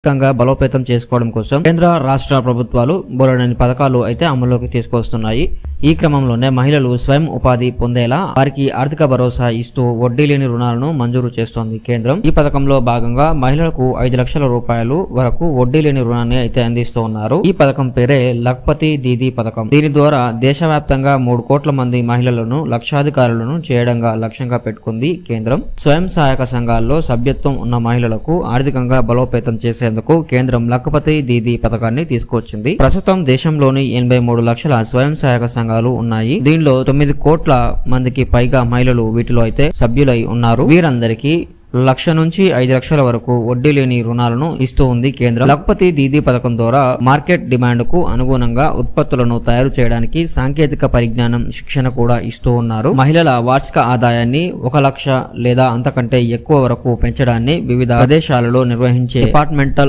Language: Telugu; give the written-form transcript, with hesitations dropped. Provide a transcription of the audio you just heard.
ఆర్థికంగా బలోపేతం చేసుకోవడం కోసం కేంద్ర రాష్ట్ర ప్రభుత్వాలు బోలెడన్ని పథకాలు అయితే అమల్లోకి తీసుకొస్తున్నాయి. ఈ క్రమంలోనే మహిళలు స్వయం ఉపాధి పొందేలా వారికి ఆర్థిక భరోసా ఇస్తూ వడ్డీ లేని రుణాలను మంజూరు చేస్తోంది కేంద్రం. ఈ పథకంలో భాగంగా మహిళలకు 5 లక్షల రూపాయలు వరకు వడ్డీ లేని రుణాన్ని అయితే అందిస్తూ ఉన్నారు. ఈ పథకం పేరే లఖ్పతి దీదీ పథకం. దీని ద్వారా దేశవ్యాప్తంగా 3 కోట్ల మంది మహిళలను లక్షాధికారులను చేయడంగా లక్ష్యంగా పెట్టుకుంది కేంద్రం. స్వయం సహాయక సంఘాల్లో సభ్యత్వం ఉన్న మహిళలకు ఆర్థికంగా బలోపేతం చేసేందుకు కేంద్రం లఖ్పతి దీదీ పథకాన్ని తీసుకొచ్చింది. ప్రస్తుతం దేశంలోని 83 లక్షల స్వయం సహాయక సంఘాలు ఉన్నాయి. దీనిలో 9 కోట్ల మందికి పైగా మహిళలు వీటిలో అయితే సభ్యులై ఉన్నారు. వీరందరికీ 1 లక్ష నుంచి 5 లక్షల వరకు వడ్డీ లేని రుణాలను ఇస్తూ ఉంది కేంద్రం. లఖ్పతి దీదీ పథకం ద్వారా మార్కెట్ డిమాండ్ కు అనుగుణంగా ఉత్పత్తులను తయారు చేయడానికి సాంకేతిక పరిజ్ఞానం, శిక్షణ కూడా ఇస్తూ ఉన్నారు. మహిళల వార్షిక ఆదాయాన్ని 1 లక్ష లేదా అంతకంటే ఎక్కువ వరకు పెంచడాన్ని వివిధ ప్రదేశాలలో నిర్వహించే డిపార్ట్మెంటల్